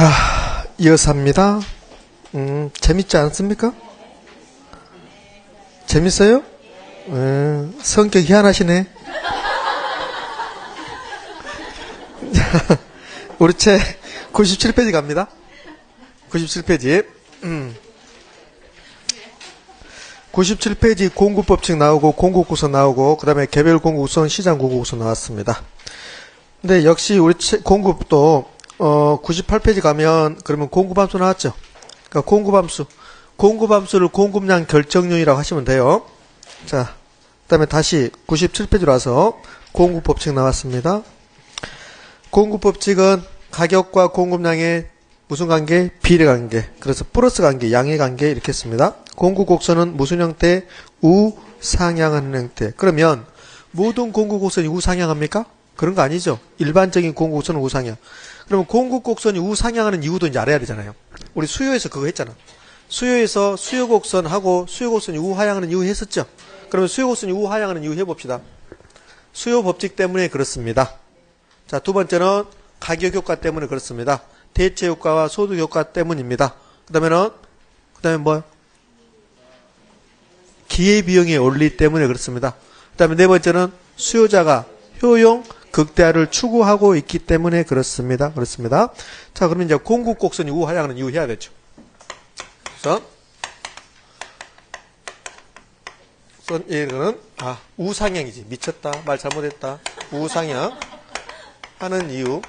자, 이어서 합니다. 재밌지 않습니까? 재밌어요? 성격 희한하시네. 우리 책 97페이지 갑니다. 97페이지. 97페이지 공구법칙 나오고 공구구성 나오고 그 다음에 개별 공구구성 시장 공구구성 나왔습니다. 근데 역시 우리 공구도 98페이지 가면 그러면 공구함수 나왔죠. 그러니까 공구함수를 공급량 결정률이라고 하시면 돼요. 자, 그 다음에 다시 97페이지로 와서 공구법칙 나왔습니다. 공구법칙은 가격과 공급량의 무슨 관계? 비례 관계. 그래서 플러스 관계, 양의 관계 이렇게 했습니다. 공구곡선은 무슨 형태? 우상향하는 형태. 그러면 모든 공구곡선이 우상향합니까? 그런 거 아니죠. 일반적인 공구곡선은 우상향. 그러면 공구곡선이 우상향하는 이유도 이제 알아야 되잖아요. 우리 수요에서 그거 했잖아. 수요에서 수요곡선하고 수요곡선이 우하향하는 이유 했었죠. 그러면 수요곡선이 우하향하는 이유 해봅시다. 수요 법칙 때문에 그렇습니다. 자, 두 번째는 가격 효과 때문에 그렇습니다. 대체 효과와 소득 효과 때문입니다. 그 다음에 뭐요? 기회비용의 원리 때문에 그렇습니다. 그 다음에 네 번째는 수요자가 효용 극대화를 추구하고 있기 때문에 그렇습니다. 자, 그러면 이제 공구곡선이 우하향하는 이유 해야 되죠. 그래서 이거는 우상향이지. 미쳤다. 말 잘못했다. 우상향 하는 이유.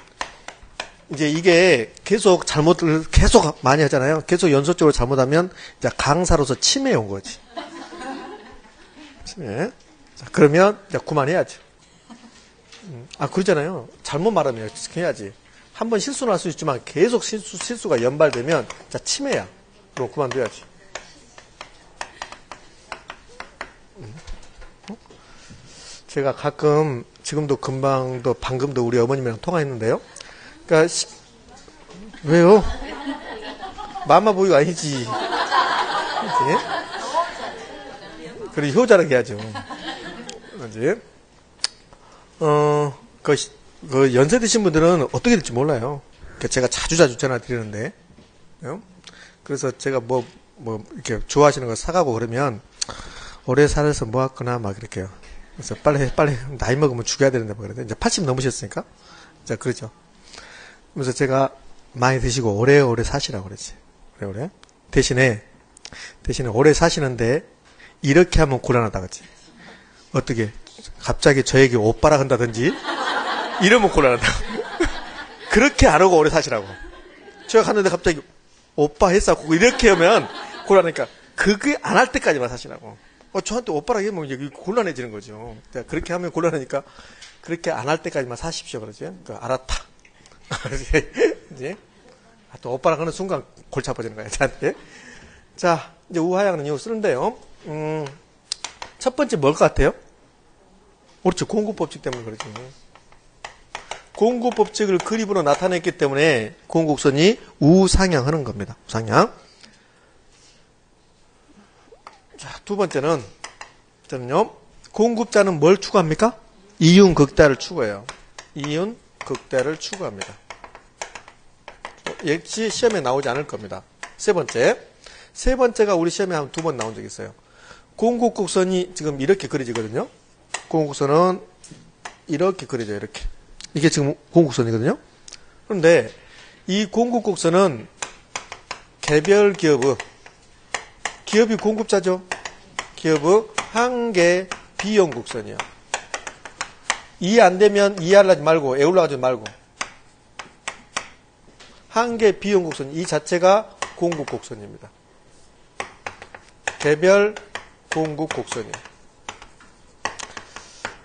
이제 이게 계속 잘못을 계속 많이 하잖아요. 계속 연속적으로 잘못하면 이제 강사로서 침해에 온 거지. 침해. 자, 그러면 이제 그만해야죠. 그러잖아요. 잘못 말하면 해야지. 한번 실수는 할 수 있지만 계속 실수가 연발되면 자, 침해야. 그럼 그만둬야지. 제가 가끔 지금도 방금도 우리 어머님이랑 통화했는데요. 그러니까 왜요? 마마 보이가 아니지. 그래 효자를 해야죠. 그렇지? 그 연세 드신 분들은 어떻게 될지 몰라요. 그러니까 제가 자주 전화 드리는데, 그래서 제가 뭐 이렇게 좋아하시는 거 사가고 그러면 오래 살아서 뭐 할거나 막 이렇게요. 그래서 빨리 나이 먹으면 죽여야 되는데 뭐 그러는데 이제 80 넘으셨으니까, 자 그러죠. 그래서 제가 많이 드시고 오래오래 사시라고 그랬지. 오래오래. 대신에 오래 사시는데 이렇게 하면 곤란하다 그랬지. 어떻게? 갑자기 저에게 오빠라 한다든지 이러면 곤란하다고. 그렇게 안 하고 오래 사시라고. 제가 갔는데 갑자기 오빠 했었고 이렇게 하면 곤란하니까 그게 안 할 때까지만 사시라고. 저한테 오빠라 하면 이제 곤란해지는 거죠. 그렇게 하면 곤란하니까 그렇게 안 할 때까지만 사십시오 그러지. 그러니까 알았다. 이제 또 오빠랑 하는 순간 골치 아파지는 거야 저한테. 자, 이제 우하향은 이거 쓰는데요. 첫 번째 뭘 것 같아요? 그렇죠. 공구법칙 때문에 그러죠. 공구법칙을 그림으로 나타냈기 때문에 공구곡선이 우상향하는 겁니다. 우상향. 자, 두 번째는 저는요. 공급자는 뭘 추구합니까? 이윤 극대화를 추구해요. 이윤 극대화를 추구합니다. 역시 시험에 나오지 않을 겁니다. 세 번째가 우리 시험에 한 2번 나온 적이 있어요. 공구곡선이 지금 이렇게 그려지거든요. 공구곡선은 이렇게 그려져요. 이렇게. 이게 지금 공구곡선이거든요. 그런데 이 공구곡선은 개별 기업이 공급자죠. 기업의 한계 비용 곡선이야. 이해 안 되면 이해하지 말고 애올라가지 말고. 한계 비용 곡선 이 자체가 공급 곡선입니다. 개별 공급 곡선이에요.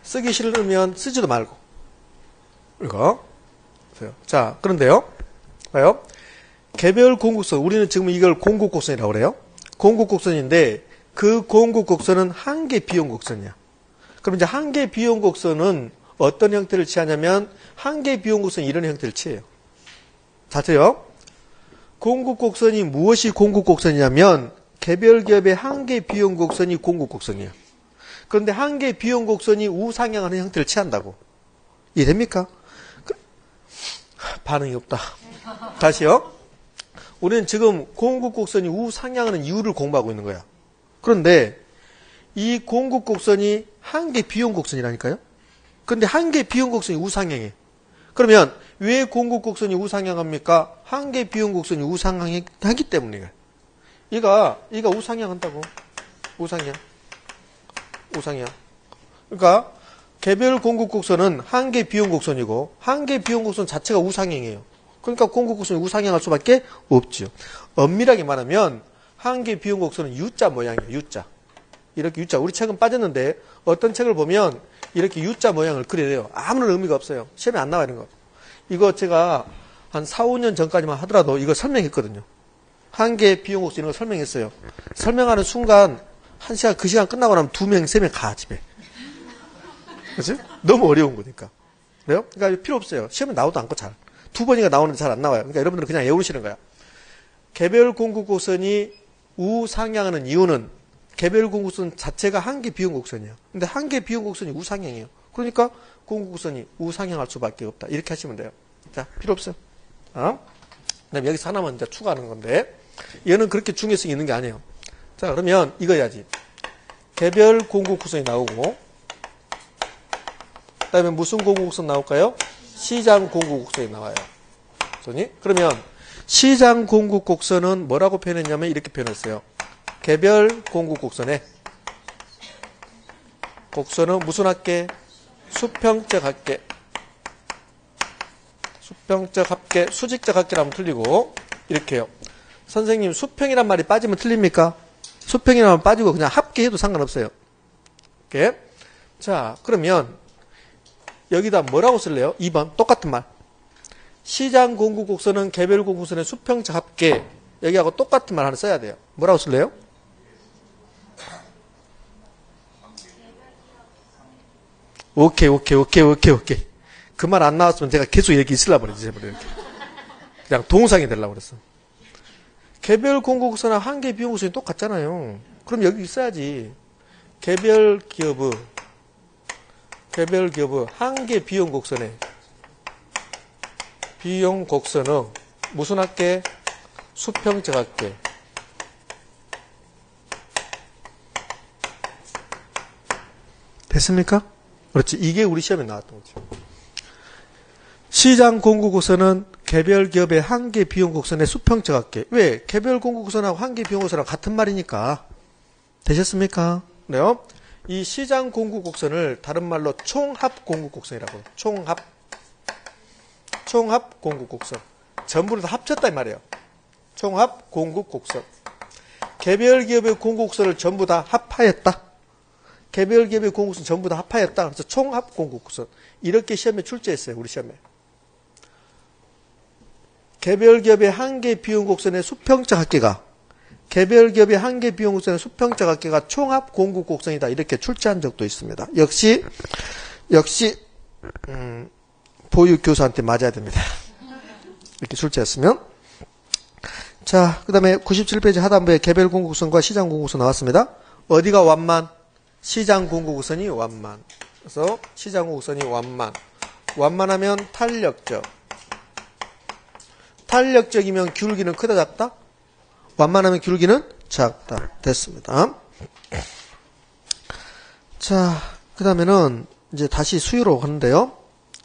쓰기 싫으면 쓰지도 말고. 이거. 자, 그런데요. 봐요. 개별 공급곡선. 우리는 지금 이걸 공급곡선이라고 그래요. 공급곡선인데 그 공급곡선은 한계 비용 곡선이야. 그럼 이제 한계 비용 곡선은 어떤 형태를 취하냐면 한계 비용 곡선이 이런 형태를 취해요. 자세요. 공급곡선이 무엇이 공급곡선이냐면 개별 기업의 한계 비용 곡선이 공급곡선이에요. 그런데 한계 비용 곡선이 우상향하는 형태를 취한다고. 이해됩니까? 반응이 없다. 다시요. 우리는 지금 공급곡선이 우상향하는 이유를 공부하고 있는 거야. 그런데 이 공급곡선이 한계 비용곡선이라니까요. 그런데 한계 비용곡선이 우상향해. 그러면 왜 공급곡선이 우상향합니까? 한계 비용곡선이 우상향하기 때문이에요. 얘가 우상향한다고. 우상향. 그러니까 개별 공급곡선은 한계 비용곡선이고 한계 비용곡선 자체가 우상향이에요. 그러니까 공급곡선이 우상향할 수밖에 없죠. 엄밀하게 말하면 한계 비용곡선은 U자 모양이에요. U자. 이렇게 U자. 우리 책은 빠졌는데 어떤 책을 보면 이렇게 U자 모양을 그려야 돼요. 아무런 의미가 없어요. 시험에 안 나와 이런 거. 이거 제가 한 4, 5년 전까지만 하더라도 이거 설명했거든요. 한계 비용곡선 이런 거 설명했어요. 설명하는 순간 그 시간 끝나고 나면 2명, 3명 가 집에. 그치? 너무 어려운 거니까. 그래요? 그러니까 필요 없어요. 시험에 나오도 않고 잘. 2번이가 나오는데 잘 안 나와요. 그러니까 여러분들은 그냥 외우시는 거야. 개별 공급곡선이 우상향하는 이유는 개별 공급곡선 자체가 한계 비용곡선이에요. 근데 한계 비용곡선이 우상향이에요. 그러니까 공급곡선이 우상향할 수밖에 없다. 이렇게 하시면 돼요. 자, 필요 없어요. 그다음에 여기서 하나만 이제 추가하는 건데 얘는 그렇게 중요성이 있는 게 아니에요. 자, 그러면 이거 해야지. 개별 공급곡선이 나오고 그다음에 무슨 공급곡선 나올까요? 시장 공급곡선이 나와요. 그러면 시장 공급곡선은 뭐라고 표현했냐면 이렇게 표현했어요. 개별 공급곡선에 곡선은 무슨 합계? 수평적 합계. 수평적 합계, 수직적 합계라면 틀리고 이렇게 해요. 선생님 수평이란 말이 빠지면 틀립니까? 수평이라면 빠지고 그냥 합계해도 상관없어요. 이렇게. 자, 그러면 여기다 뭐라고 쓸래요? 2번 똑같은 말. 시장 공급곡선은 개별 공급곡선의 수평적 합계. 여기하고 똑같은 말 하나 써야 돼요. 뭐라고 쓸래요? 오케이. 그 말 안 나왔으면 제가 계속 이렇게 있으려고 그랬지. 그냥 동상이 되려고 그랬어. 개별 공급곡선과 한계 비용곡선이 똑같잖아요. 그럼 여기 있어야지. 개별 기업의 한계 비용곡선에 비용곡선은 무슨 합계? 수평적 합계. 됐습니까? 그렇지. 이게 우리 시험에 나왔던 거죠. 시장 공급곡선은 개별 기업의 한계 비용곡선의 수평적 합계. 왜? 개별 공급곡선하고 한계 비용곡선하고 같은 말이니까. 되셨습니까? 네요. 이 시장 공급곡선을 다른 말로 총합 공급곡선이라고. 총합 공급곡선. 전부를 다 합쳤다 이 말이에요. 총합 공급곡선. 개별 기업의 공급곡선을 전부 다 합하였다. 개별 기업의 공급곡선 전부 다 합하였다. 그래서 총합 공급곡선. 이렇게 시험에 출제했어요. 우리 시험에. 개별 기업의 한계 비용곡선의 수평적 합계가 개별 기업의 한계 비용곡선의 수평적 합계가 총합 공급곡선이다. 이렇게 출제한 적도 있습니다. 역시 보육교사한테 맞아야 됩니다. 이렇게 출제했으면. 자, 그 다음에 97페이지 하단부에 개별 공급곡선과 시장 공급곡선 나왔습니다. 어디가 완만? 시장 공급곡선이 완만. 그래서 시장 공급곡선이 완만. 완만하면 탄력적. 탄력적이면 기울기는 크다 작다? 완만하면 기울기는 작다. 됐습니다. 자, 그 다음에는 이제 다시 수요로 가는데요.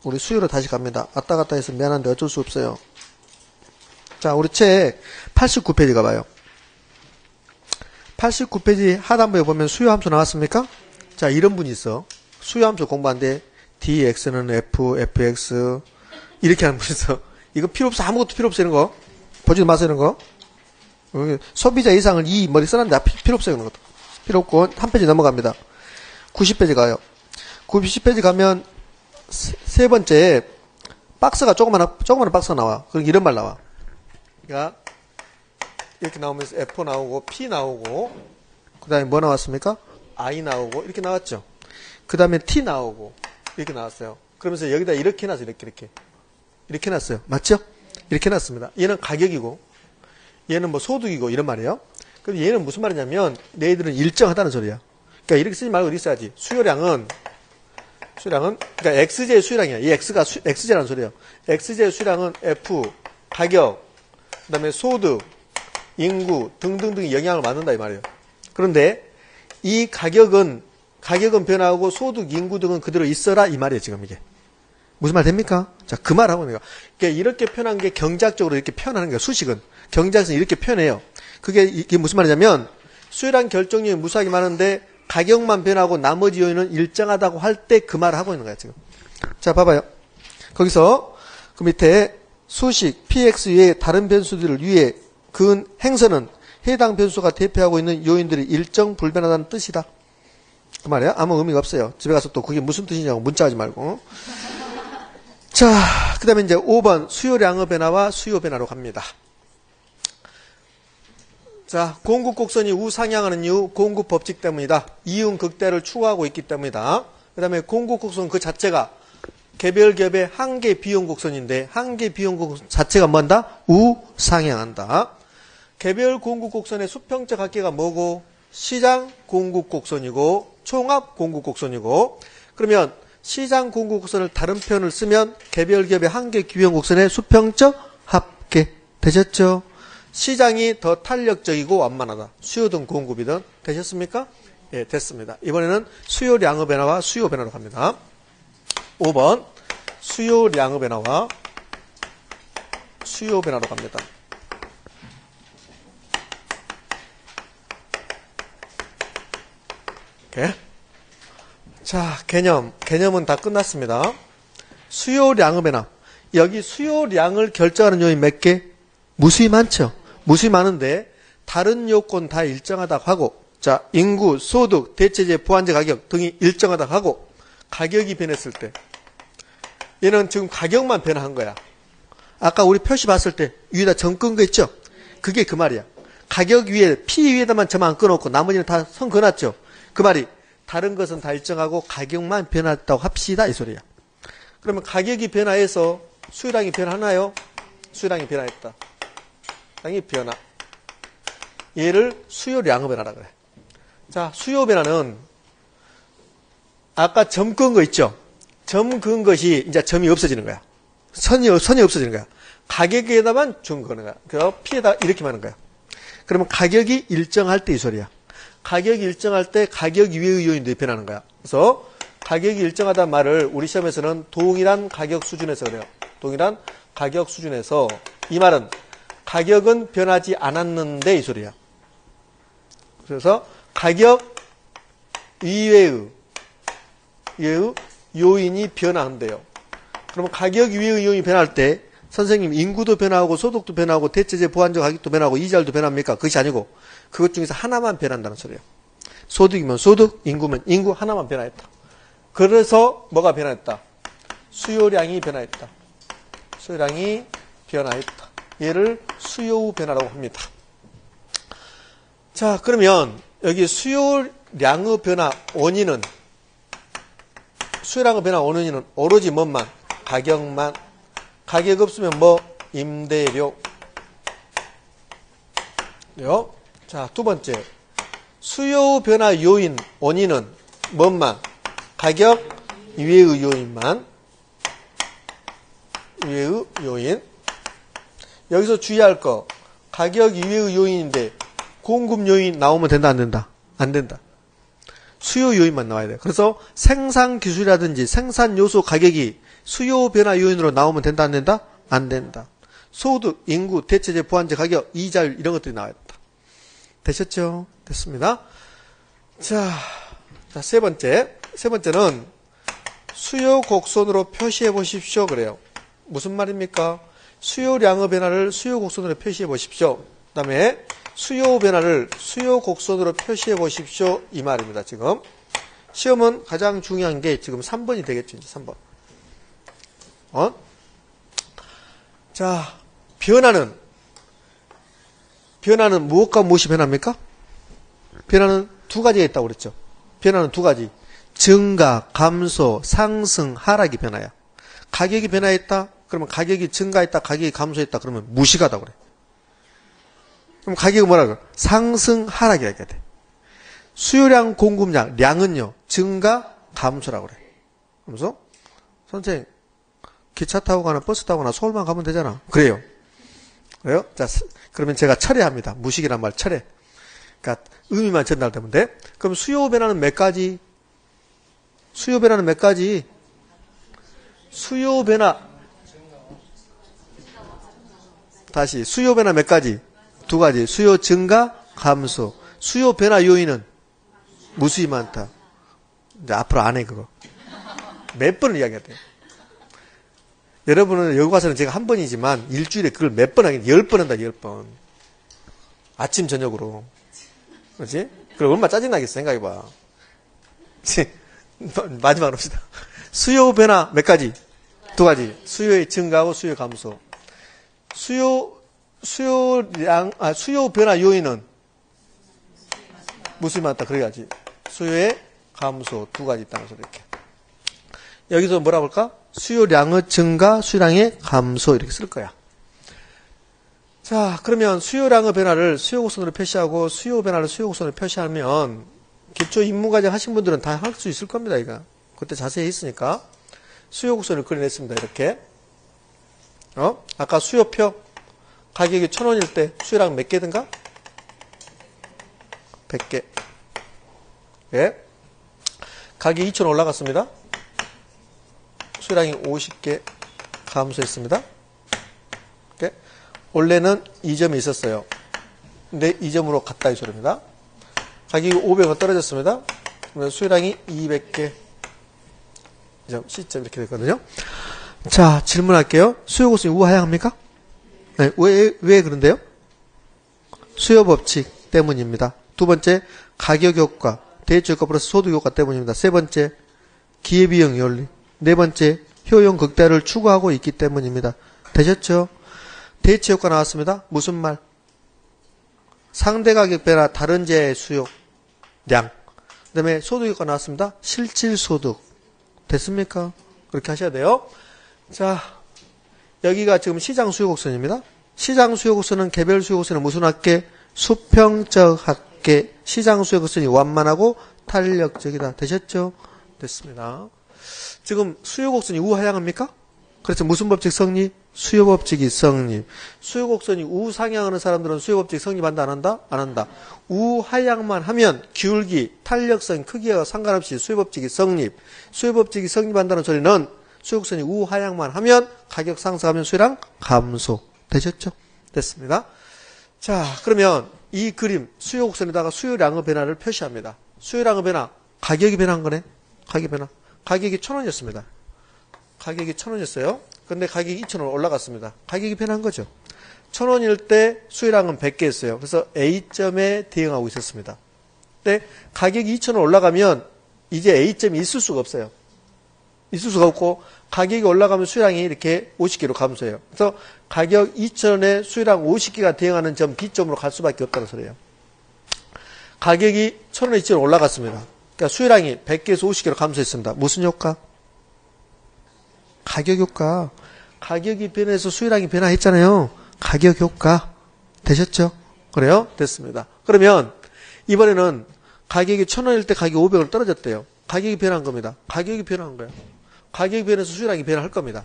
우리 수요로 다시 갑니다. 왔다 갔다 해서 미안한데 어쩔 수 없어요. 자, 우리 책 89페이지 가봐요. 89페이지 하단부에 보면 수요 함수 나왔습니까? 자, 이런 분이 있어. 수요 함수 공부하는데 dx는 f, fx 이렇게 하는 분이 있어. 이거 필요 없어. 아무것도 필요 없어. 이런 거. 보지도 마세요. 이런 거. 소비자 이상을 이 머리 써놨는데 필요 없어요. 이런 것도. 필요 없고 한 페이지 넘어갑니다. 90페이지 가요. 90페이지 가면 세 번째 박스가 조그마한 박스가 나와. 그럼 이런 말 나와. 그러니까 이렇게 나오면서 F 나오고 P 나오고 그 다음에 뭐 나왔습니까? I 나오고 이렇게 나왔죠. 그 다음에 T 나오고 이렇게 나왔어요. 그러면서 여기다 이렇게 해놨어요. 이렇게 해놨어요. 맞죠? 이렇게 해놨습니다. 얘는 가격이고 얘는 뭐 소득이고 이런 말이에요. 그럼 얘는 무슨 말이냐면 너희들은 일정하다는 소리야. 그러니까 이렇게 쓰지 말고 이렇게 써야지. 수요량은 그러니까 XJ의 수요량이야. 이 X가 XJ라는 소리예요. XJ의 수요량은 F 가격 그 다음에 소득, 인구 등등등이 영향을 받는다 이 말이에요. 그런데 이 가격은 변화하고 소득, 인구 등은 그대로 있어라 이 말이에요. 지금 이게 무슨 말 됩니까? 자, 그 말하고 내가 그러니까 이렇게 표현한 게 경제학적으로 이렇게 표현하는 거예요. 수식은 경제학에서 이렇게 표현해요. 이게 무슨 말이냐면 수요량 결정력이 무수하게 많은데 가격만 변하고 나머지 요인은 일정하다고 할 때 그 말을 하고 있는 거야 지금. 자, 봐봐요. 거기서 그 밑에 수식 px 외에 다른 변수들을 위해 그 행선은 해당 변수가 대표하고 있는 요인들이 일정 불변하다는 뜻이다. 그 말이야. 아무 의미가 없어요. 집에 가서 또 그게 무슨 뜻이냐고 문자하지 말고. 자, 그 다음에 이제 5번 수요량의 변화와 수요 변화로 갑니다. 자, 공급 곡선이 우상향하는 이유 공급 법칙 때문이다. 이윤 극대를 추구하고 있기 때문이다. 그 다음에 공급 곡선 그 자체가 개별 기업의 한계 비용 곡선인데 한계 비용 곡선 자체가 뭐한다? 우상향한다. 개별 공급 곡선의 수평적 합계가 뭐고? 시장 공급 곡선이고 총합 공급 곡선이고 그러면 시장 공급 곡선을 다른 표현을 쓰면 개별 기업의 한계 비용 곡선의 수평적 합계 되셨죠? 시장이 더 탄력적이고 완만하다. 수요든 공급이든 되셨습니까? 예, 됐습니다. 이번에는 수요량의 변화와 수요 변화로 갑니다. 5번 수요량의 변화와 수요 변화로 갑니다. 오케이. 자, 개념은 다 끝났습니다. 수요량의 변화. 여기 수요량을 결정하는 요인 몇 개? 무수히 많죠. 무수히 많은데 다른 요건 다 일정하다고 하고 자, 인구, 소득, 대체재, 보완재 가격 등이 일정하다고 하고 가격이 변했을 때 얘는 지금 가격만 변화한 거야. 아까 우리 표시 봤을 때 위에다 점 끈 거 있죠? 그게 그 말이야. 가격 위에 P 위에다만 점 안 끊어놓고 나머지는 다 선 그어놨죠? 그 말이 다른 것은 다 일정하고 가격만 변했다고 합시다 이 소리야. 그러면 가격이 변화해서 수요량이 변하나요? 수요량이 변화했다. 수요량이 변화. 얘를 수요량의 변화라 그래. 자, 수요 변화는 아까 점 그은 거 있죠? 점 그은 것이 이제 점이 없어지는 거야. 선이 없어지는 거야. 가격에다만 준 거는 거야. 그래서 P에다 이렇게 하는 거야. 그러면 가격이 일정할 때 이 소리야. 가격이 일정할 때 가격 이외의 요인들이 변하는 거야. 그래서 가격이 일정하다는 말을 우리 시험에서는 동일한 가격 수준에서 그래요. 동일한 가격 수준에서 이 말은 가격은 변하지 않았는데 이 소리야. 그래서 가격 이외의 요인이 변화한대요. 그러면 가격 이외의 요인이 변할 때 선생님 인구도 변화하고 소득도 변화하고 대체재 보완재 가격도 변화하고 이자율도 변합니까? 그것이 아니고 그것 중에서 하나만 변한다는 소리예요. 소득이면 소득, 인구면 인구 하나만 변화했다. 그래서 뭐가 변화했다? 수요량이 변화했다. 수요량이 변화했다. 얘를 수요 변화라고 합니다. 자, 그러면 여기 수요량의 변화 원인은 수요량의 변화 원인은 오로지 뭐만? 가격만. 가격 없으면 뭐? 임대료. 요. 자, 두 번째. 수요 변화 요인 원인은 뭐만? 가격 이외의 요인만. 이외의 요인. 여기서 주의할 거. 가격 이외의 요인인데 공급 요인 나오면 된다 안 된다? 안 된다. 수요 요인만 나와야 돼. 그래서 생산 기술이라든지 생산 요소 가격이 수요 변화 요인으로 나오면 된다 안 된다? 안 된다. 소득, 인구, 대체재, 보완재 가격, 이자율 이런 것들이 나와야 된다. 되셨죠? 됐습니다. 자, 세 번째는 수요 곡선으로 표시해 보십시오. 그래요. 무슨 말입니까? 수요량의 변화를 수요 곡선으로 표시해 보십시오. 그 다음에 수요 변화를 수요 곡선으로 표시해 보십시오. 이 말입니다. 지금 시험은 가장 중요한 게 지금 3번이 되겠죠. 이제 3번. 자, 변화는 무엇과 무엇이 변합니까? 변화는 두 가지가 있다고 그랬죠. 변화는 두 가지. 증가, 감소, 상승, 하락이 변화야. 가격이 변화했다? 그러면 가격이 증가했다, 가격이 감소했다, 그러면 무시가다 그래. 그럼 가격은 뭐라 그래? 상승, 하락이라 해야 돼. 수요량, 공급량, 량은요, 증가, 감소라고 그래. 그러면서, 선생님, 기차 타고 가나 버스 타고 가나 서울만 가면 되잖아. 그래요. 그래요? 자, 그러면 제가 철회합니다. 무식이란 말 철회. 그러니까 의미만 전달되면 돼. 그럼 수요 변화는 몇 가지? 수요 변화는 몇 가지? 수요 변화. 다시 수요 변화 몇 가지? 두 가지. 수요 증가, 감소. 수요 변화 요인은 무수히 많다. 이제 앞으로 안 해 그거. 몇 번을 이야기해야 돼요. 여러분은 여기 와서는 제가 한 번이지만 일주일에 그걸 몇 번 하긴 10번 한다. 10번. 아침 저녁으로. 그렇지? 그럼 얼마나 짜증나겠어 생각해봐. 마지막으로 합시다. 수요 변화 몇 가지? 두 가지. 수요의 증가하고 수요 감소. 수요 변화 요인은 무수히 많다. 그래야지. 수요의 감소 두 가지 있다는 소리 이렇게. 여기서 뭐라 볼까? 수요량의 증가, 수요량의 감소 이렇게 쓸 거야. 자, 그러면 수요량의 변화를 수요곡선으로 표시하고 수요 변화를 수요곡선으로 표시하면 기초 인문과정 하신 분들은 다 할 수 있을 겁니다. 이거 그때 자세히 했으니까 수요곡선을 그려냈습니다. 이렇게. 아까 수요표 가격이 1,000원일 때 수요량 몇 개든가? 100개. 예. 가격이 2,000원 올라갔습니다. 수요량이 50개 감소했습니다. 이렇게. 원래는 2점이 있었어요. 근데 2점으로 갔다 이 소리입니다. 가격이 500원 떨어졌습니다. 그러면 수요량이 200개. C점 이렇게 됐거든요. 자, 질문할게요. 수요곡선이 우하향합니까? 네, 왜 그런데요? 수요 법칙 때문입니다. 두 번째, 가격 효과, 대출 효과 플러스 소득 효과 때문입니다. 세 번째, 기회비용 원리. 네 번째, 효용 극대화를 추구하고 있기 때문입니다. 되셨죠? 대체 효과 나왔습니다. 무슨 말? 상대 가격 변화, 다른 재의 수요, 량. 그 다음에 소득 효과 나왔습니다. 실질 소득. 됐습니까? 그렇게 하셔야 돼요. 자, 여기가 지금 시장 수요 곡선입니다. 시장 수요 곡선은 개별 수요 곡선은 무슨 합계? 수평적 합계. 시장 수요 곡선이 완만하고 탄력적이다. 되셨죠? 됐습니다. 지금 수요 곡선이 우하향합니까? 그래서 무슨 법칙 성립? 수요 법칙이 성립. 수요 곡선이 우상향하는 사람들은 수요 법칙 성립한다 안 한다? 안 한다. 우하향만 하면 기울기, 탄력성, 크기와 상관없이 수요 법칙이 성립. 수요 법칙이 성립한다는 소리는 수요 곡선이 우하향만 하면 가격 상승하면 수요량 감소. 되셨죠? 됐습니다. 자, 그러면 이 그림 수요 곡선에다가 수요량의 변화를 표시합니다. 수요량의 변화, 가격이 변한 거네. 가격 변화. 가격이 1,000원이었습니다. 가격이 1,000원이었어요. 근데 가격이 2,000원 올라갔습니다. 가격이 변한 거죠. 1,000원일 때 수요량은 100개였어요. 그래서 A점에 대응하고 있었습니다. 근데 가격이 2,000원 올라가면 이제 A점이 있을 수가 없어요. 있을 수가 없고 가격이 올라가면 수요량이 이렇게 50개로 감소해요. 그래서 가격 2,000원에 수요량 50개가 대응하는 점 B점으로 갈 수밖에 없다는 소리예요. 가격이 1,000원에 2,000원 올라갔습니다. 그러니까 수요량이 100개에서 50개로 감소했습니다. 무슨 효과? 가격 효과. 가격이 변해서 수요량이 변화했잖아요. 가격 효과. 되셨죠? 그래요? 됐습니다. 그러면 이번에는 가격이 1,000원일 때 가격이 500원 떨어졌대요. 가격이 변한 겁니다. 가격이 변한 거예요. 가격이 변해서 수요량이 변할 겁니다.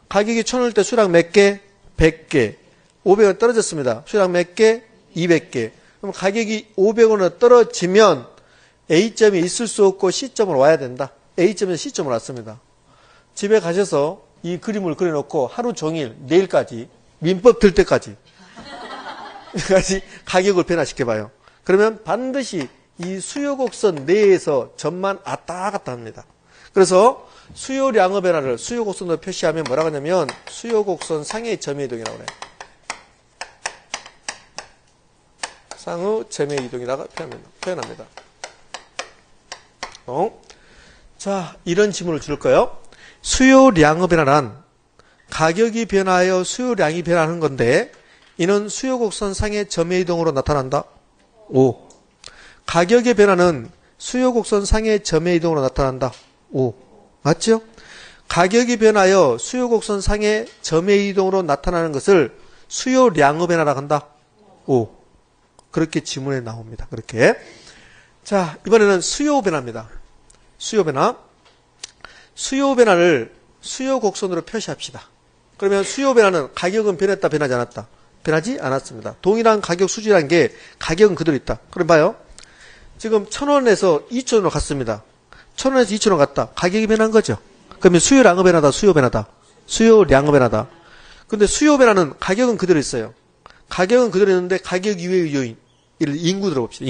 가격이 1,000원일 때 수요량 몇 개? 100개. 500원 떨어졌습니다. 수요량 몇 개? 200개. 그럼 가격이 500원으로 떨어지면 A점이 있을 수 없고 C점으로 와야 된다. A점에서 C점으로 왔습니다. 집에 가셔서 이 그림을 그려놓고 하루 종일 내일까지 민법 들 때까지 가격을 변화시켜봐요. 그러면 반드시 이 수요곡선 내에서 점만 왔다 갔다 합니다. 그래서 수요량의 변화를 수요곡선으로 표시하면 뭐라고 하냐면 수요곡선 상의 점의 이동이라고 해요. 상의 점의 이동이라고 표현합니다. 자, 이런 지문을 줄 거예요. 수요량의 변화란 가격이 변하여 수요량이 변하는 건데 이는 수요곡선 상의 점의 이동으로 나타난다. 5. 가격의 변화는 수요곡선 상의 점의 이동으로 나타난다. 5. 맞죠? 가격이 변하여 수요곡선 상의 점의 이동으로 나타나는 것을 수요량의 변화라고 한다. 5. 그렇게 지문에 나옵니다. 그렇게. 자, 이번에는 수요 변화입니다. 수요 변화. 수요 변화를 수요 곡선으로 표시합시다. 그러면 수요 변화는 가격은 변했다, 변하지 않았다. 변하지 않았습니다. 동일한 가격 수준이라는 게 가격은 그대로 있다. 그럼 봐요. 지금 1,000원에서 2,000원으로 갔습니다. 1,000원에서 2,000원 갔다. 가격이 변한 거죠. 그러면 수요량은 변하다, 수요 변하다. 수요량은 변하다. 근데 수요 변화는 가격은 그대로 있어요. 가격은 그대로 있는데 가격 이외의 요인. 인구 들어봅시다.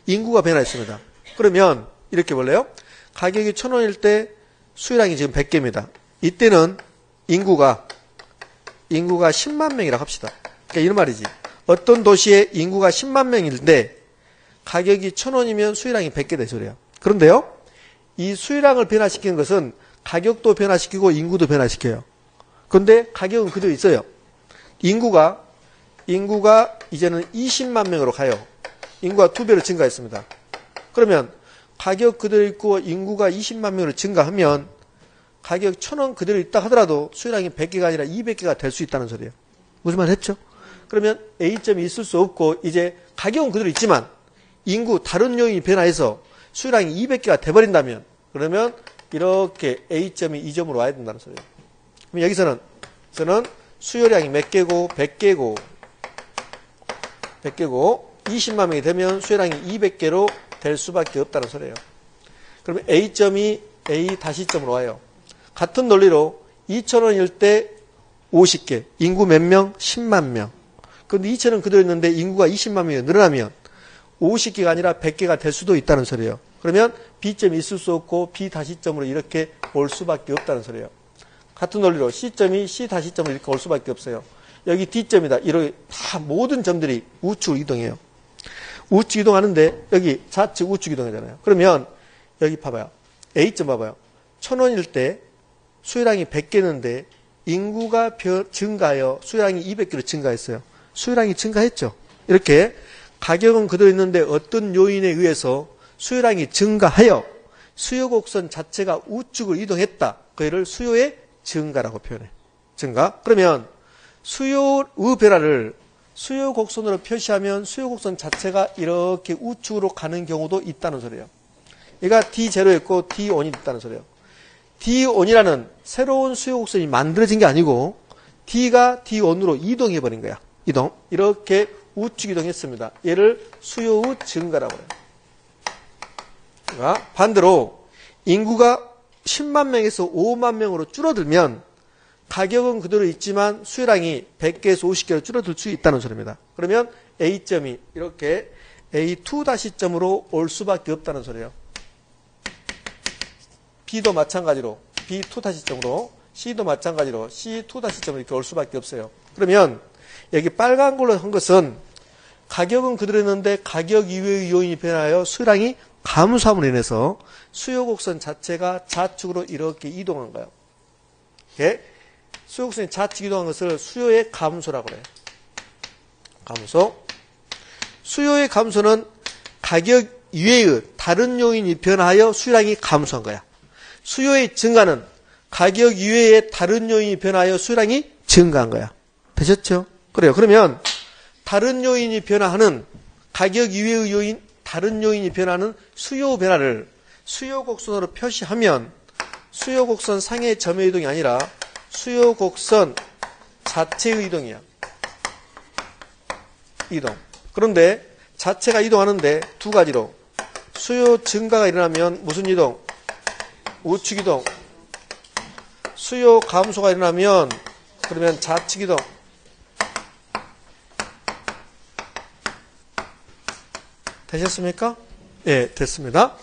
인구가 변화했습니다. 그러면 이렇게 볼래요? 가격이 1,000원일 때 수요량이 지금 100개입니다. 이때는 인구가 10만 명이라고 합시다. 그러니까 이런 말이지. 어떤 도시에 인구가 10만 명인데 가격이 1,000원이면 수요량이 100개 될 소리야. 그런데요, 이 수요량을 변화시키는 것은 가격도 변화시키고 인구도 변화시켜요. 그런데 가격은 그대로 있어요. 인구가 이제는 20만 명으로 가요. 인구가 2배로 증가했습니다. 그러면 가격 그대로 있고 인구가 20만 명으로 증가하면 가격 1,000원 그대로 있다 하더라도 수요량이 100개가 아니라 200개가 될 수 있다는 소리예요. 무슨 말 했죠? 그러면 A점이 있을 수 없고 이제 가격은 그대로 있지만 인구 다른 요인이 변화해서 수요량이 200개가 돼버린다면 그러면 이렇게 A점이 이 점으로 와야 된다는 소리예요. 그럼 여기서는 수요량이 몇 개고 100개고 20만 명이 되면 수요량이 200개로 될 수밖에 없다는 소리예요. 그러면 A점이 A 다시 점으로 와요. 같은 논리로 2,000원일 때 50개, 인구 몇 명? 10만 명. 그런데 2,000원 그대로 있는데 인구가 20만 명이 늘어나면 50개가 아니라 100개가 될 수도 있다는 소리예요. 그러면 B점이 있을 수 없고 B 다시 점으로 이렇게 올 수밖에 없다는 소리예요. 같은 논리로 C점이 C 다시 점으로 이렇게 올 수밖에 없어요. 여기 D점이다. 이렇게 다 모든 점들이 우측으로 이동해요. 우측 이동하는데 여기 좌측 우측 이동하잖아요. 그러면 여기 봐봐요. A점 봐봐요. 1,000원일 때 수요량이 100개인데 인구가 증가하여 수요량이 200개로 증가했어요. 수요량이 증가했죠. 이렇게 가격은 그대로 있는데 어떤 요인에 의해서 수요량이 증가하여 수요 곡선 자체가 우측으로 이동했다. 그를 수요의 증가라고 표현해. 증가. 그러면 수요의 변화를 수요 곡선으로 표시하면 수요 곡선 자체가 이렇게 우측으로 가는 경우도 있다는 소리예요. 얘가 D0였고 D1이 있다는 소리예요. D1이라는 새로운 수요 곡선이 만들어진 게 아니고 D가 D1으로 이동해 버린 거야. 이동. 이렇게 우측 이동했습니다. 얘를 수요의 증가라고 해요. 그러니까 반대로 인구가 10만 명에서 5만 명으로 줄어들면 가격은 그대로 있지만 수요량이 100개에서 50개로 줄어들 수 있다는 소리입니다. 그러면 A점이 이렇게 A2-점으로 올 수밖에 없다는 소리예요. B도 마찬가지로 B2-점으로 C도 마찬가지로 C2-점으로 이렇게 올 수밖에 없어요. 그러면 여기 빨간 걸로 한 것은 가격은 그대로 있는데 가격 이외의 요인이 변하여 수요량이 감소함으로 인해서 수요 곡선 자체가 좌측으로 이렇게 이동한 거예요. 이렇게 수요 곡선이 좌측 이동한 것을 수요의 감소라고 해요. 감소. 수요의 감소는 가격 이외의 다른 요인이 변화하여 수요량이 감소한 거야. 수요의 증가는 가격 이외의 다른 요인이 변화하여 수요량이 증가한 거야. 되셨죠? 그래요. 그러면 다른 요인이 변화하는 가격 이외의 요인, 다른 요인이 변화하는 수요 변화를 수요 곡선으로 표시하면 수요 곡선 상의 점의 이동이 아니라 수요 곡선 자체의 이동이야. 이동. 그런데 자체가 이동하는데 두 가지로 수요 증가가 일어나면 무슨 이동? 우측 이동. 수요 감소가 일어나면 그러면 좌측 이동. 되셨습니까? 예, 됐습니다.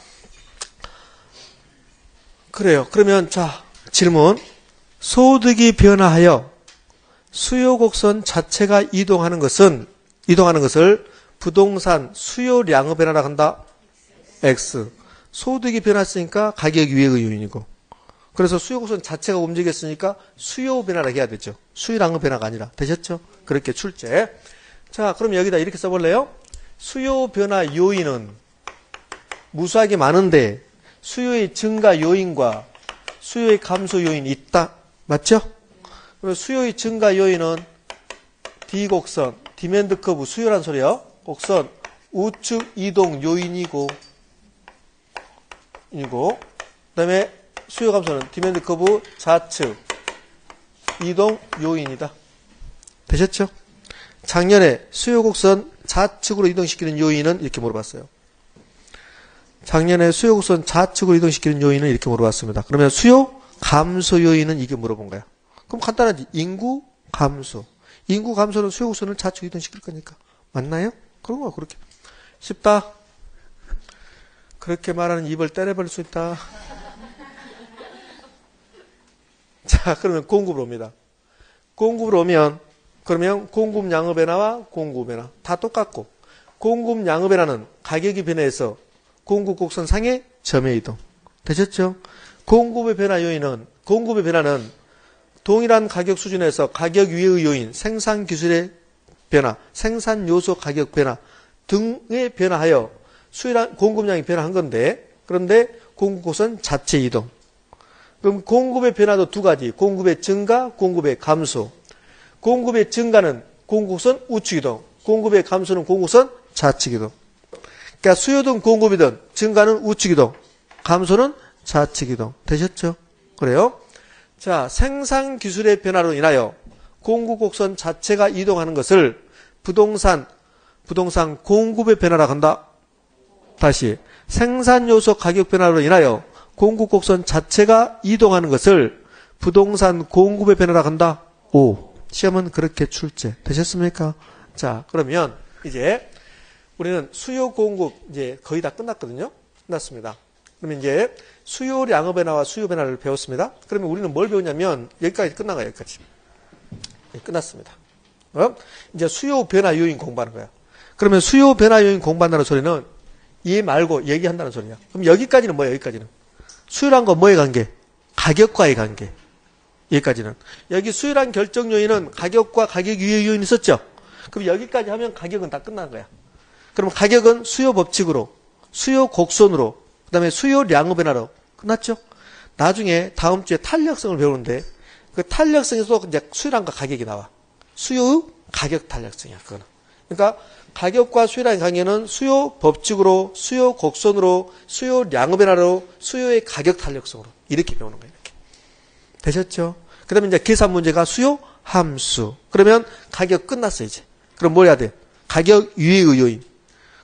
그래요. 그러면 자, 질문. 소득이 변화하여 수요 곡선 자체가 이동하는 것을 부동산 수요량의 변화라고 한다. X. 소득이 변했으니까 가격 위의 요인이고. 그래서 수요 곡선 자체가 움직였으니까 수요 변화라고 해야 되죠. 수요량의 변화가 아니라. 되셨죠? 그렇게 출제. 자, 그럼 여기다 이렇게 써볼래요? 수요 변화 요인은 무수하게 많은데 수요의 증가 요인과 수요의 감소 요인이 있다. 맞죠? 그럼 수요의 증가 요인은 D곡선, 디맨드 커브 수요란 소리요. 곡선 우측 이동 요인이고 그다음에 수요 감소는 디맨드 커브 좌측 이동 요인이다. 되셨죠? 작년에 수요 곡선 좌측으로 이동시키는 요인은 이렇게 물어봤어요. 작년에 수요 곡선 좌측으로 이동시키는 요인은 이렇게 물어봤습니다. 그러면 수요 감소 요인은 이게 물어본 거야. 그럼 간단하지. 인구 감소. 인구 감소는 수요 곡선을 좌측 이동시킬 거니까. 맞나요? 그런 거야, 그렇게. 쉽다. 그렇게 말하는 입을 때려버릴 수 있다. 자, 그러면 공급으로 옵니다. 공급으로 오면, 그러면 공급 양의 변화와 공급 변화 다 똑같고, 공급 양의 변화는 가격이 변해서 공급 곡선 상의 점의 이동. 되셨죠? 공급의 변화 요인은, 공급의 변화는 동일한 가격 수준에서 가격 위의 요인, 생산 기술의 변화, 생산 요소 가격 변화 등에 변화하여 수요량, 공급량이 변화한 건데, 그런데 공급 곡선 자체 이동. 그럼 공급의 변화도 두 가지. 공급의 증가, 공급의 감소. 공급의 증가는 공급 곡선 우측 이동. 공급의 감소는 공급 곡선 좌측 이동. 그러니까 수요든 공급이든 증가는 우측 이동. 감소는 좌측 이동. 되셨죠? 그래요? 자, 생산 기술의 변화로 인하여 공급 곡선 자체가 이동하는 것을 부동산 공급의 변화라고 한다. 다시 생산 요소 가격 변화로 인하여 공급 곡선 자체가 이동하는 것을 부동산 공급의 변화라고 한다. 오. 시험은 그렇게 출제. 되셨습니까? 자, 그러면 이제 우리는 수요 공급 이제 거의 다 끝났거든요. 끝났습니다. 그러면 이제 수요량의 변화와 수요 변화를 배웠습니다. 그러면 우리는 뭘 배우냐면 여기까지 끝난 거예요. 여기까지. 끝났습니다. 이제 수요 변화 요인 공부하는 거야. 그러면 수요 변화 요인 공부한다는 소리는 이 말고 얘기한다는 소리야. 그럼 여기까지는 뭐야? 여기까지는 수요란 건 뭐의 관계? 가격과의 관계. 여기까지는. 여기 수요란 결정 요인은 가격과 가격 위의 요인이 있었죠. 그럼 여기까지 하면 가격은 다 끝난 거야. 그럼 가격은 수요 법칙으로, 수요 곡선으로, 그 다음에 수요량의 변화로 끝났죠. 나중에 다음 주에 탄력성을 배우는데 그 탄력성에서 이제 수요량과 가격이 나와. 수요의 가격 탄력성이야. 그거는. 그러니까 가격과 수요량의 관계는 수요 법칙으로, 수요 곡선으로, 수요량의 변화로, 수요의 가격 탄력성으로 이렇게 배우는 거예요. 이렇게. 되셨죠? 그 다음에 이제 계산 문제가 수요 함수. 그러면 가격 끝났어 이제. 그럼 뭘 해야 돼? 가격 위의 요인.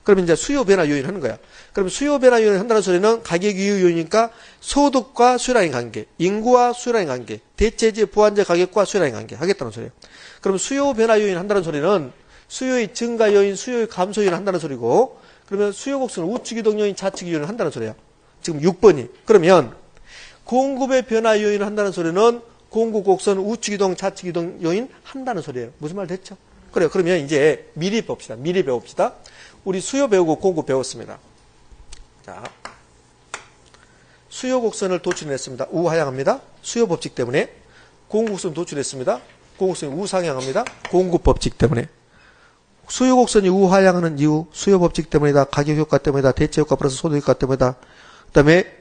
그러면 이제 수요 변화 요인 하는 거야. 그럼 수요 변화 요인을 한다는 소리는 가격 위의 요인이니까 소득과 수요량의 관계, 인구와 수요량의 관계, 대체재, 부환재 가격과 수요량의 관계 하겠다는 소리예요. 그럼 수요 변화 요인 한다는 소리는 수요의 증가 요인, 수요의 감소 요인을 한다는 소리고, 그러면 수요 곡선 우측 이동 요인, 좌측 요인을 한다는 소리예요. 지금 6번이. 그러면 공급의 변화 요인을 한다는 소리는 공급 곡선 우측 이동, 좌측 이동 요인 한다는 소리예요. 무슨 말 됐죠? 그래요. 그러면 이제 미리 봅시다. 미리 배웁시다. 우리 수요 배우고 공급 배웠습니다. 자, 수요 곡선을 도출했습니다. 우하향합니다. 수요 법칙 때문에. 공급 곡선 도출했습니다. 공급 곡선이 우상향합니다. 공급 법칙 때문에. 수요 곡선이 우하향하는 이유 수요 법칙 때문이다. 가격 효과 때문이다. 대체 효과 플러스 소득 효과 때문이다. 그 다음에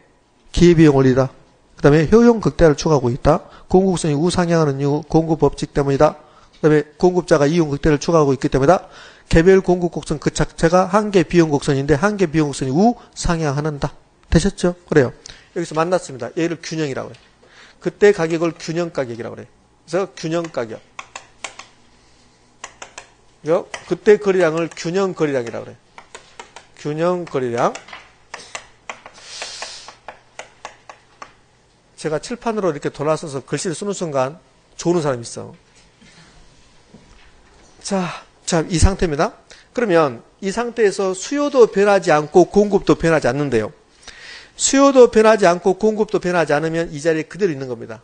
기회비용 원리다. 그 다음에 효용 극대화를 추구하고 있다. 공급 곡선이 우상향하는 이유 공급 법칙 때문이다. 그 다음에 공급자가 이용 극대화를 추구하고 있기 때문이다. 개별 공급 곡선 그 자체가 한계 비용 곡선인데 한계 비용 곡선이 우상향하는다. 되셨죠? 그래요. 여기서 만났습니다. 얘를 균형이라고 해요. 그때 가격을 균형 가격이라고 그래요. 그래서 균형 가격. 그때 거래량을 균형 거래량이라고 그래요. 균형 거래량. 제가 칠판으로 이렇게 돌아서서 글씨를 쓰는 순간 좋은 사람이 있어. 자, 이 상태입니다. 그러면 이 상태에서 수요도 변하지 않고 공급도 변하지 않는데요. 수요도 변하지 않고 공급도 변하지 않으면 이 자리에 그대로 있는 겁니다.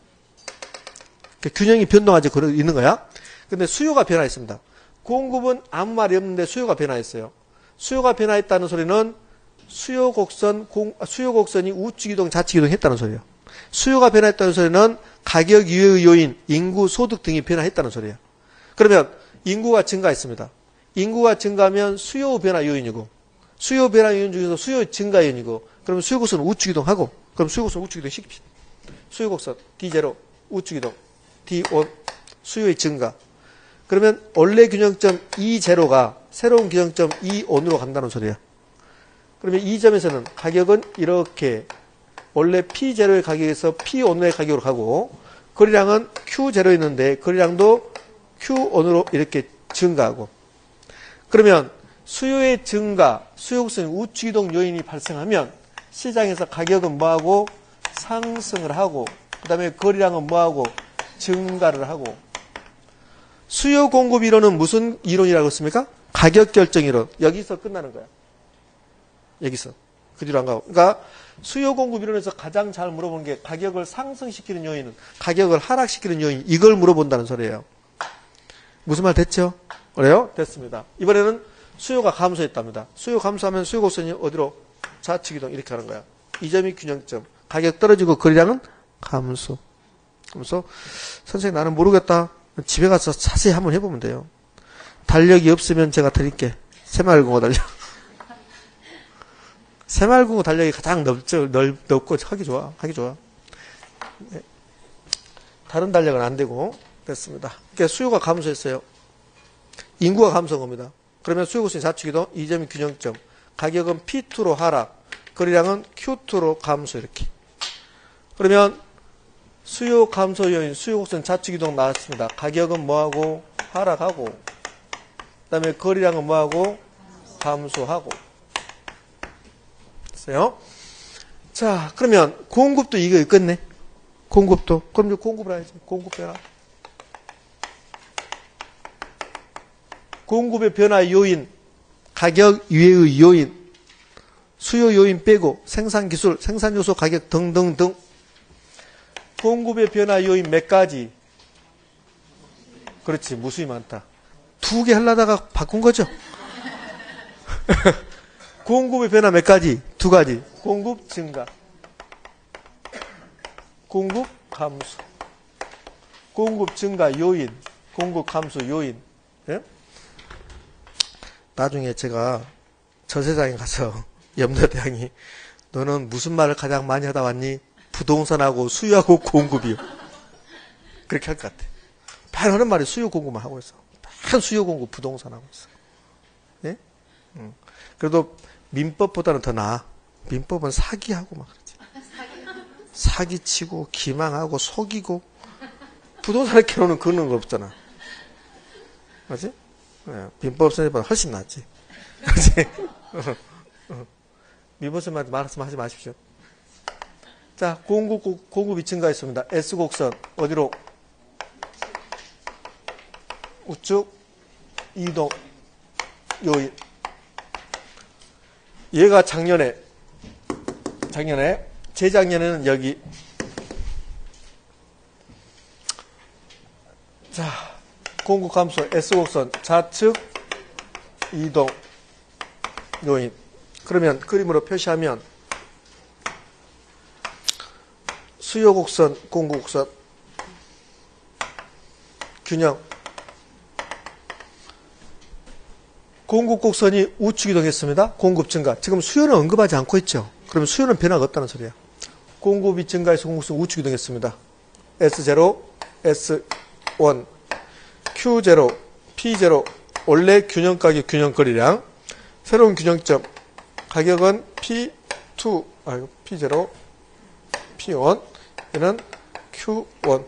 균형이 변동하지 있는 거야. 근데 수요가 변화했습니다. 공급은 아무 말이 없는데 수요가 변화했어요. 수요가 변화했다는 소리는 수요 곡선이 우측 이동, 좌측 이동 했다는 소리예요. 수요가 변화했다는 소리는 가격 이외의 요인, 인구, 소득 등이 변화했다는 소리예요. 그러면 인구가 증가했습니다. 인구가 증가하면 수요 변화 요인이고, 수요 변화 요인 중에서 수요 증가 요인이고, 그러면 수요 곡선은 우측 이동하고, 그럼 수요 곡선 우측 이동 시킵시다. 수요 곡선 D0 우측 이동, D1 수요의 증가. 그러면 원래 균형점 E0가 새로운 균형점 E1으로 간다는 소리야. 그러면 이 점에서는 가격은 이렇게 원래 P0의 가격에서 P1의 가격으로 가고 거래량은 Q0였는데 거래량도 Q1으로 이렇게 증가하고. 그러면 수요의 증가, 수요 곡선 우측이동 요인이 발생하면 시장에서 가격은 뭐하고? 상승을 하고, 그 다음에 거래량은 뭐하고? 증가를 하고. 수요 공급 이론은 무슨 이론이라고 했습니까? 가격 결정 이론. 여기서 끝나는 거야. 여기서. 그 뒤로 안 가고. 그러니까 수요 공급 이론에서 가장 잘 물어보는 게 가격을 상승시키는 요인은, 가격을 하락시키는 요인, 이걸 물어본다는 소리예요. 무슨 말 됐죠? 그래요? 됐습니다. 이번에는 수요가 감소했답니다. 수요 감소하면 수요 곡선이 어디로? 좌측 이동 이렇게 하는 거야. 이 점이 균형점. 가격 떨어지고 거래량은 감소. 감소. 선생님 나는 모르겠다. 집에 가서 자세히 한번 해보면 돼요. 달력이 없으면 제가 드릴게. 새마을공어 달력. 새마을공어 달력이 가장 넓고 하기 좋아. 네. 다른 달력은 안 되고. 됐습니다. 그러니까 수요가 감소했어요. 인구가 감소한 겁니다. 그러면 수요 곡선이 좌측 이동, 이 점이 균형점. 가격은 P2로 하락, 거래량은 Q2로 감소 이렇게. 그러면 수요 감소 요인, 수요 곡선 좌측 이동 나왔습니다. 가격은 뭐하고? 하락하고, 그 다음에 거래량은 뭐하고? 감소하고. 됐어요? 자, 그러면 공급도 이거 있겠네. 공급도. 그럼 이제 공급을 해야지. 공급 변화. 공급의 변화 요인, 가격 이외의 요인, 수요 요인 빼고 생산 기술, 생산 요소 가격 등등등. 공급의 변화 요인 몇 가지? 그렇지, 무수히 많다. 2개 하려다가 바꾼 거죠. 공급의 변화 몇 가지? 2가지. 공급 증가, 공급 감소. 공급 증가 요인, 공급 감소 요인. 예? 나중에 제가 저 세상에 가서 염려대왕이 너는 무슨 말을 가장 많이 하다 왔니? 부동산하고 수요하고 공급이요. 그렇게 할 것 같아. 발 하는 말이 수요 공급만 하고 있어. 발 수요 공급 부동산 하고 있어. 예? 그래도 민법보다는 더 나아. 민법은 사기하고 막 그러지. 사기치고 기망하고 속이고. 부동산에 켜놓는 그런 거 없잖아. 맞지? 예, 민법선생님보다 훨씬 낫지. 그치? 민법선생님한테 말씀하지 마십시오. 자, 공급이 증가했습니다. S곡선, 어디로? 우측, 이동, 요인. 얘가 작년에, 재작년에는 여기. 자, 공급 감소, S곡선, 좌측, 이동, 요인. 그러면 그림으로 표시하면 수요 곡선, 공급 곡선, 균형. 공급 곡선이 우측 이동했습니다. 공급 증가. 지금 수요는 언급하지 않고 있죠. 그러면 수요는 변화가 없다는 소리야. 공급이 증가해서 공급 곡선 우측 이동했습니다. S0, S1, Q0, P0, 원래 균형 가격, 균형 거래량. 새로운 균형점. 가격은 P2, P0, P1, 얘는 Q1.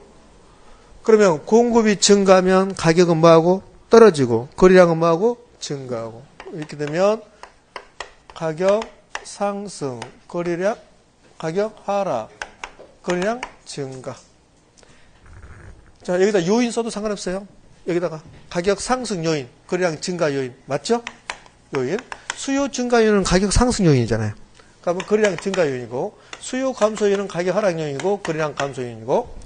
그러면 공급이 증가하면 가격은 뭐하고? 떨어지고, 거래량은 뭐하고? 증가하고. 이렇게 되면 가격 상승, 거래량, 가격 하락, 거래량 증가. 자, 여기다 요인 써도 상관없어요. 여기다가 가격 상승 요인, 거래량 증가 요인. 맞죠? 요인. 수요 증가 요인은 가격 상승 요인이잖아요. 그러면 거래량 증가 요인이고, 수요 감소 요인은 가격 하락 요인이고, 거래량 감소 요인이고,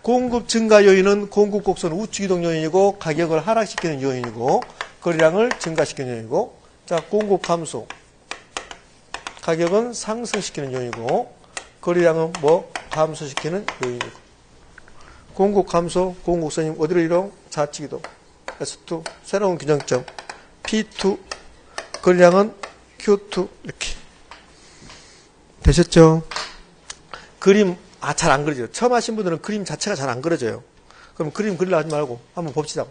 공급 증가 요인은 공급 곡선 우측 이동 요인이고, 가격을 하락시키는 요인이고, 거래량을 증가시키는 요인이고, 자, 공급 감소. 가격은 상승시키는 요인이고, 거래량은 뭐? 감소시키는 요인이고. 공급 감소, 공급 곡선이 어디로 이동? 좌측 이동. S2, 새로운 균형점. P2, 거래량은 Q2, 이렇게. 되셨죠? 그림, 잘 안 그려져요. 처음 하신 분들은 그림 자체가 잘 안 그려져요. 그럼 그림 그리려 하지 말고 한번 봅시다.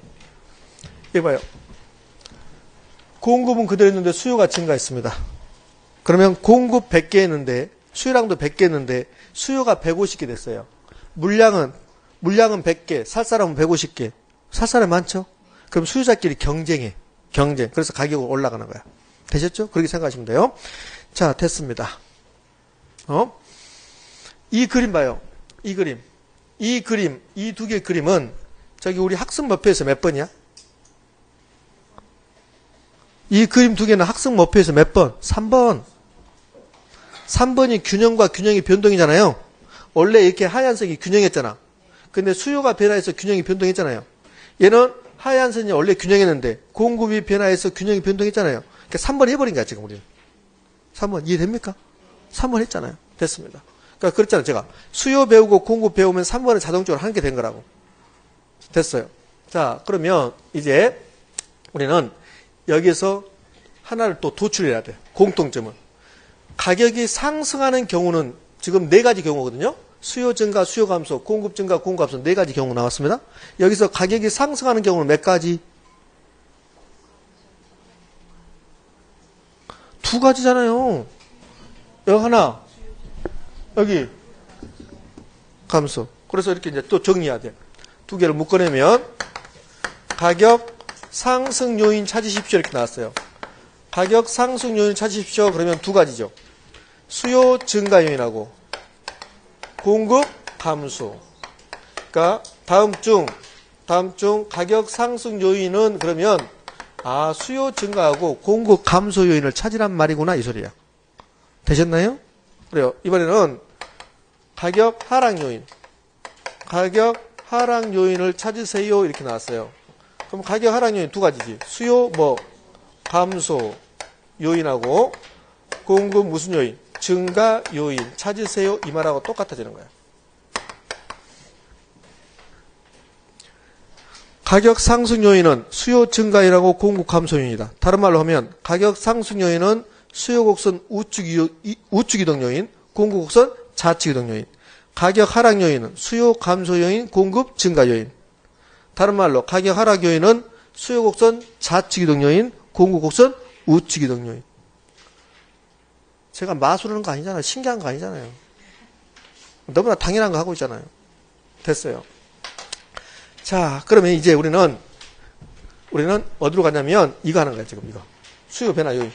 이거 봐요. 공급은 그대로 있는데 수요가 증가했습니다. 그러면 공급 100개 했는데, 수요량도 100개 했는데, 수요가 150개 됐어요. 물량은 100개, 살 사람은 150개. 살 사람이 많죠? 그럼 수요자끼리 경쟁해. 경쟁. 그래서 가격이 올라가는 거야. 되셨죠? 그렇게 생각하시면 돼요. 자, 됐습니다. 이 그림 봐요. 이 그림. 이 두 개의 그림은 저기 우리 학습 목표에서 몇 번이야? 이 그림 두 개는 학습 목표에서 몇 번? 3번. 3번이 균형과 균형의 변동이잖아요. 원래 이렇게 하얀색이 균형했잖아. 근데 수요가 변화해서 균형이 변동했잖아요. 얘는 하얀 선이 원래 균형했는데 공급이 변화해서 균형이 변동했잖아요. 그러니까 3번 해버린 거야 지금 우리는. 3번 이해됩니까? 3번 했잖아요. 됐습니다. 그러니까 그랬잖아요. 제가 수요 배우고 공급 배우면 3번은 자동적으로 하는 게 된 거라고. 됐어요. 자, 그러면 이제 우리는 여기서 하나를 또 도출해야 돼. 공통점은. 가격이 상승하는 경우는 지금 4가지 경우거든요. 수요 증가, 수요 감소, 공급 증가, 공급 감소 4가지 경우 나왔습니다. 여기서 가격이 상승하는 경우는 몇 가지? 2가지잖아요. 여기 하나, 여기 감소. 그래서 이렇게 이제 또 정리해야 돼. 2개를 묶어내면 가격 상승 요인 찾으십시오 이렇게 나왔어요. 가격 상승 요인 찾으십시오. 그러면 2가지죠. 수요 증가 요인하고 공급 감소. 그러니까 다음 중 가격 상승 요인은 그러면 수요 증가하고 공급 감소 요인을 찾으란 말이구나 이 소리야. 되셨나요? 그래요. 이번에는 가격 하락 요인을 찾으세요 이렇게 나왔어요. 그럼 가격 하락 요인 2가지지. 수요 감소 요인하고 공급 무슨 요인? 증가 요인 찾으세요 이 말하고 똑같아지는 거야. 가격 상승 요인은 수요 증가 요인하고 공급 감소 요인이다. 다른 말로 하면 가격 상승 요인은 수요 곡선 우측 이동 요인, 공급 곡선 좌측 이동 요인. 가격 하락 요인은 수요 감소 요인, 공급 증가 요인. 다른 말로 가격 하락 요인은 수요 곡선 좌측 이동 요인, 공급 곡선 우측 이동 요인. 제가 마술하는 거 아니잖아요. 신기한 거 아니잖아요. 너무나 당연한 거 하고 있잖아요. 됐어요. 자, 그러면 이제 우리는 어디로 가냐면 이거 하는 거야, 지금 이거. 수요 변화 요인.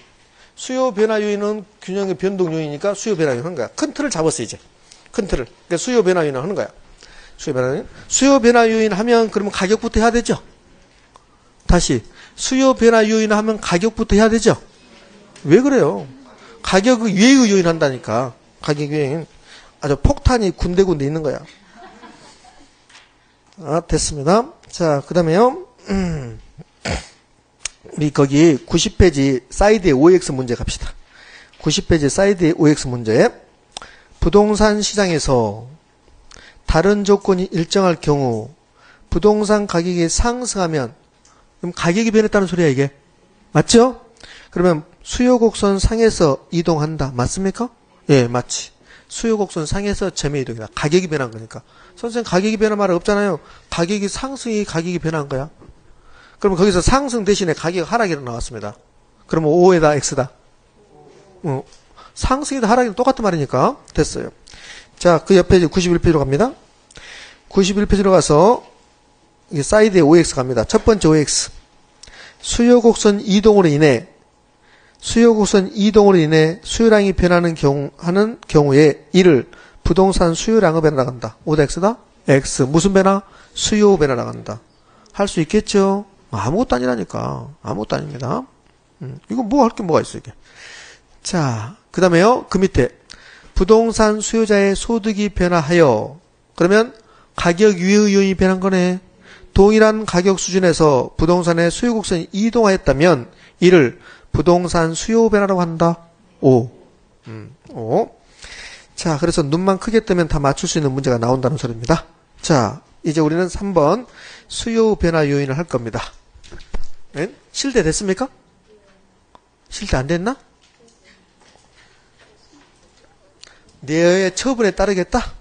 수요 변화 요인은 균형의 변동 요인이니까 수요 변화 요인 하는 거야. 큰 틀을 잡았어, 이제. 큰 틀을. 그러니까 수요 변화 요인을 하는 거야. 수요 변화 요인. 수요 변화 요인 하면 그러면 가격부터 해야 되죠? 다시. 수요 변화 요인 하면 가격부터 해야 되죠? 왜 그래요? 가격의 위의 요인 한다니까. 가격 요인. 아주 폭탄이 군데군데 있는 거야. 됐습니다. 자, 그 다음에요. 우리 거기 90페이지 사이드의 OX 문제 갑시다. 90페이지 사이드의 OX 문제. 부동산 시장에서 다른 조건이 일정할 경우 부동산 가격이 상승하면 그럼 가격이 변했다는 소리야 이게. 맞죠? 그러면 수요곡선 상에서 이동한다. 맞습니까? 예, 맞지. 수요곡선 상에서 점의 이동이다. 가격이 변한 거니까. 선생님 가격이 변한 말은 없잖아요. 가격이 상승이 가격이 변한 거야. 그러면 거기서 상승 대신에 가격 하락이 나왔습니다. 그러면 O에다 X다. 상승이다 하락이다 똑같은 말이니까 됐어요. 자, 그 옆에 이제 91페이지로 갑니다. 91페이지로 가서 이게 사이드에 OX 갑니다. 첫 번째 OX. 수요곡선 이동으로 인해 수요량이 변하는 경우에 이를 부동산 수요량의 변화라고 한다. O다 X다? X. 무슨 변화? 수요 변화라고 한다. 할 수 있겠죠? 아무것도 아니라니까. 아무것도 아닙니다. 이거 뭐 할 게 뭐가 있어, 이게. 자, 그 다음에요. 그 밑에. 부동산 수요자의 소득이 변화하여. 그러면 가격 위의 요인이 변한 거네. 동일한 가격 수준에서 부동산의 수요곡선이 이동하였다면 이를 부동산 수요 변화라고 한다. O. 자, 그래서 눈만 크게 뜨면 다 맞출 수 있는 문제가 나온다는 소리입니다. 자, 이제 우리는 3번 수요 변화 요인을 할 겁니다. 네? 실대 됐습니까? 실대 안 됐나? 내의 처분에 따르겠다?